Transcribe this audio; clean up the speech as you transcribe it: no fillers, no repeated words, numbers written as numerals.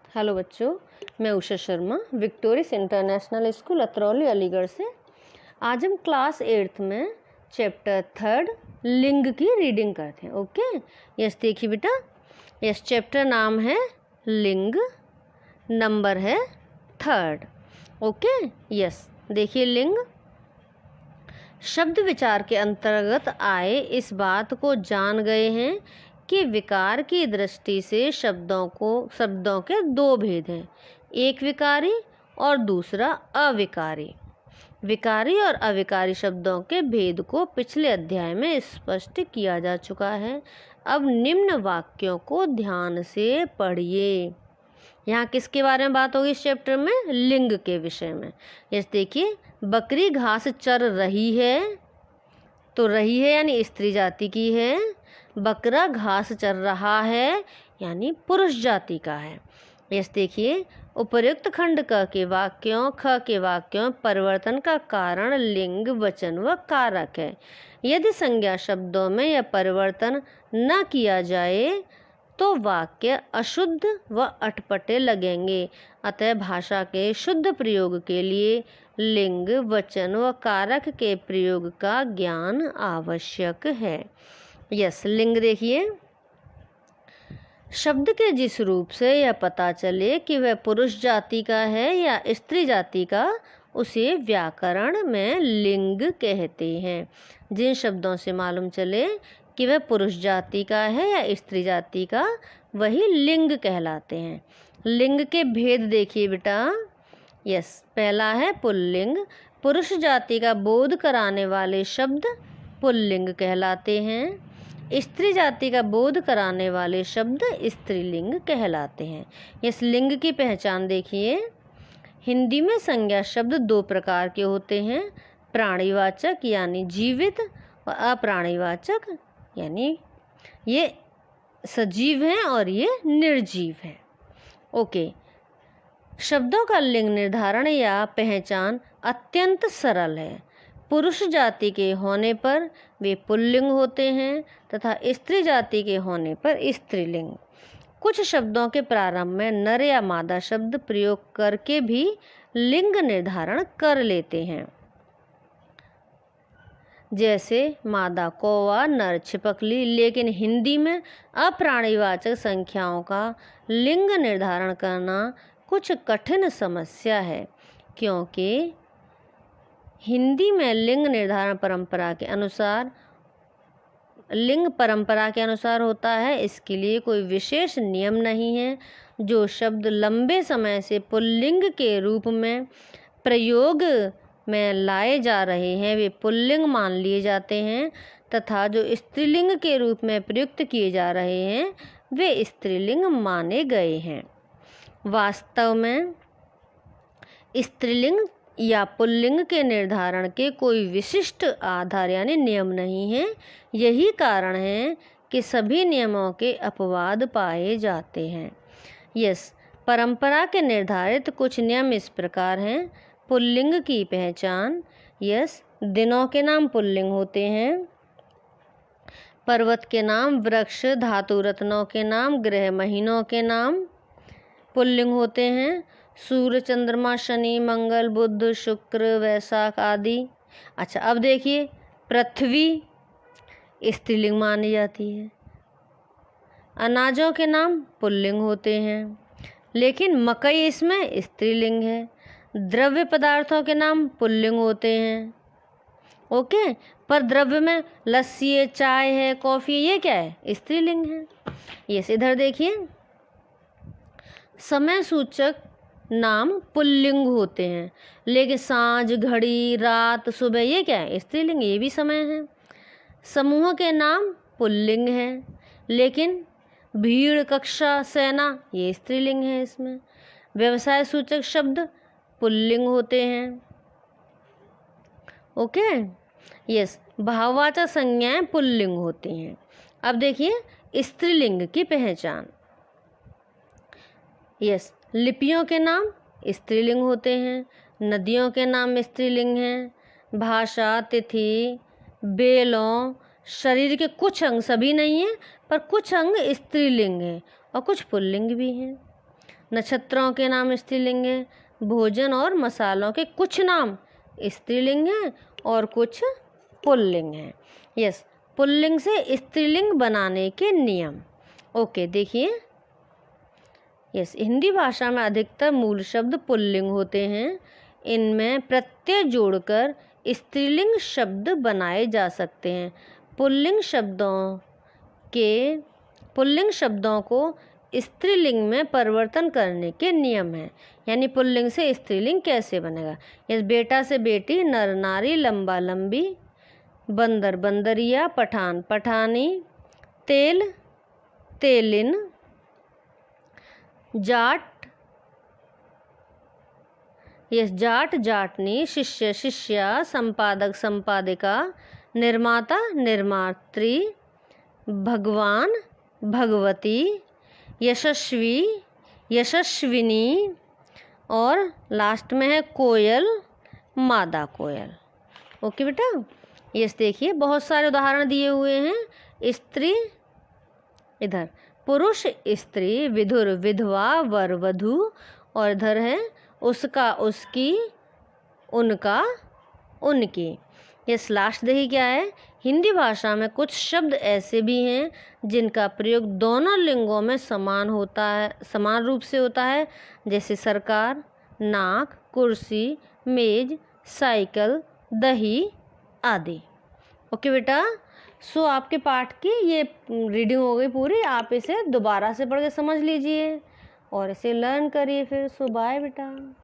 Hello बच्चों, मैं Usha Sharma Victorious International School Atrauli Aligarh से। आज हम क्लास 8th में चैप्टर 3 लिंग की रीडिंग करते हैं। ओके, यस देखिए बेटा, यस चैप्टर नाम है लिंग, नंबर है 3। ओके, यस देखिए, लिंग शब्द विचार के अंतर्गत आए इस बात को जान गए हैं कि विकार की दृष्टि से शब्दों के दो भेद हैं, एक विकारी और दूसरा अविकारी। विकारी और अविकारी शब्दों के भेद को पिछले अध्याय में स्पष्ट किया जा चुका है। अब निम्न वाक्यों को ध्यान से पढ़िए। यहाँ किसके बारे में बात होगी इस चैप्टर में? लिंग के विषय में। यस देखिए, बकरी घास चर रही है, तो रही है यानी स्त्री जाति की है। बकरा घास चर रहा है यानी पुरुष जाति का है। यस देखिए, उपर्युक्त खंड क के वाक्यों ख के वाक्यों परिवर्तन का कारण लिंग, वचन व कारक है। यदि संज्ञा शब्दों में यह परिवर्तन न किया जाए तो वाक्य अशुद्ध व अटपटे लगेंगे। अतः भाषा के शुद्ध प्रयोग के लिए लिंग, वचन व कारक के प्रयोग का ज्ञान आवश्यक है। यस लिंग देखिए, शब्द के जिस रूप से यह पता चले कि वह पुरुष जाति का है या स्त्री जाति का, उसे व्याकरण में लिंग कहते हैं। जिन शब्दों से मालूम चले कि वह पुरुष जाति का है या स्त्री जाति का, वही लिंग कहलाते हैं। लिंग के भेद देखिए बेटा। यस, पहला है पुल्लिंग। पुरुष जाति का बोध कराने वाले शब्द पुल्लिंग कहलाते हैं। स्त्री जाति का बोध कराने वाले शब्द स्त्रीलिंग कहलाते हैं। इस लिंग की पहचान देखिए। हिंदी में संज्ञा शब्द दो प्रकार के होते हैं, प्राणीवाचक यानी जीवित और अप्राणीवाचक यानी ये सजीव हैं और ये निर्जीव हैं। ओके, शब्दों का लिंग निर्धारण या पहचान अत्यंत सरल है। पुरुष जाति के होने पर वे पुल्लिंग होते हैं तथा स्त्री जाति के होने पर स्त्रीलिंग। कुछ शब्दों के प्रारंभ में नर या मादा शब्द प्रयोग करके भी लिंग निर्धारण कर लेते हैं, जैसे मादा कौवा, नर छिपकली। लेकिन हिंदी में अप्राणीवाचक संख्याओं का लिंग निर्धारण करना कुछ कठिन समस्या है, क्योंकि हिंदी में लिंग निर्धारण लिंग परंपरा के अनुसार होता है। इसके लिए कोई विशेष नियम नहीं है। जो शब्द लंबे समय से पुल्लिंग के रूप में प्रयोग में लाए जा रहे हैं वे पुल्लिंग मान लिए जाते हैं तथा जो स्त्रीलिंग के रूप में प्रयुक्त किए जा रहे हैं वे स्त्रीलिंग माने गए हैं। वास्तव में स्त्रीलिंग या पुल्लिंग के निर्धारण के कोई विशिष्ट आधार यानी नियम नहीं है। यही कारण है कि सभी नियमों के अपवाद पाए जाते हैं। यस, परंपरा के निर्धारित कुछ नियम इस प्रकार हैं। पुल्लिंग की पहचान। यस, दिनों के नाम पुल्लिंग होते हैं। पर्वत के नाम, वृक्ष, धातु रत्नों के नाम, ग्रह महीनों के नाम पुल्लिंग होते हैं। सूर्य, चंद्रमा, शनि, मंगल, बुध, शुक्र, वैशाख आदि। अच्छा, अब देखिए, पृथ्वी स्त्रीलिंग मानी जाती है। अनाजों के नाम पुल्लिंग होते हैं, लेकिन मकई इसमें स्त्रीलिंग है। द्रव्य पदार्थों के नाम पुल्लिंग होते हैं। ओके, पर द्रव्य में लस्सी है, चाय है, कॉफी, ये क्या है? स्त्रीलिंग है। यस, इधर देखिए, समय सूचक नाम पुल्लिंग होते हैं, लेकिन सांझ, घड़ी, रात, सुबह ये क्या है? स्त्रीलिंग, ये भी समय है। समूह के नाम पुल्लिंग है, लेकिन भीड़, कक्षा, सेना ये स्त्रीलिंग है इसमें। व्यवसाय सूचक शब्द पुल्लिंग होते हैं। ओके, यस, भाववाचक संज्ञाएं पुल्लिंग होती हैं। अब देखिए स्त्रीलिंग की पहचान। यस, लिपियों के नाम स्त्रीलिंग होते हैं। नदियों के नाम स्त्रीलिंग हैं। भाषा, तिथि, बेलों, शरीर के कुछ अंग, सभी नहीं हैं पर कुछ अंग स्त्रीलिंग हैं और कुछ पुल्लिंग भी हैं। नक्षत्रों के नाम स्त्रीलिंग हैं। भोजन और मसालों के कुछ नाम स्त्रीलिंग हैं और कुछ पुल्लिंग हैं। यस, पुल्लिंग से स्त्रीलिंग बनाने के नियम। ओके, देखिए, यस, हिंदी भाषा में अधिकतर मूल शब्द पुल्लिंग होते हैं। इनमें प्रत्यय जोड़कर स्त्रीलिंग शब्द बनाए जा सकते हैं। पुल्लिंग शब्दों को स्त्रीलिंग में परिवर्तन करने के नियम हैं। यानी पुल्लिंग से स्त्रीलिंग कैसे बनेगा। यस, बेटा से बेटी, नर नारी, लंबा लंबी, बंदर बंदरिया, पठान पठानी, तेल तेलिन, जाट जाट जाटनी, शिष्य शिष्या, संपादक संपादिका, निर्माता निर्मात्री, भगवान भगवती, यशस्वी यशस्विनी, और लास्ट में है कोयल मादा कोयल। ओके बेटा, यस, देखिए बहुत सारे उदाहरण दिए हुए हैं। स्त्री, इधर पुरुष स्त्री, विधुर विधवा, वर वधू, और इधर है उसका उसकी, उनका उनकी। यस, लास्ट देखिए क्या है। हिंदी भाषा में कुछ शब्द ऐसे भी हैं जिनका प्रयोग दोनों लिंगों में समान रूप से होता है, जैसे सरकार, नाक, कुर्सी, मेज, साइकिल, दही आदि। ओके बेटा, सो आपके पाठ की ये रीडिंग हो गई पूरी। आप इसे दोबारा से पढ़ के समझ लीजिए और इसे लर्न करिए फिर। सो बाय बेटा।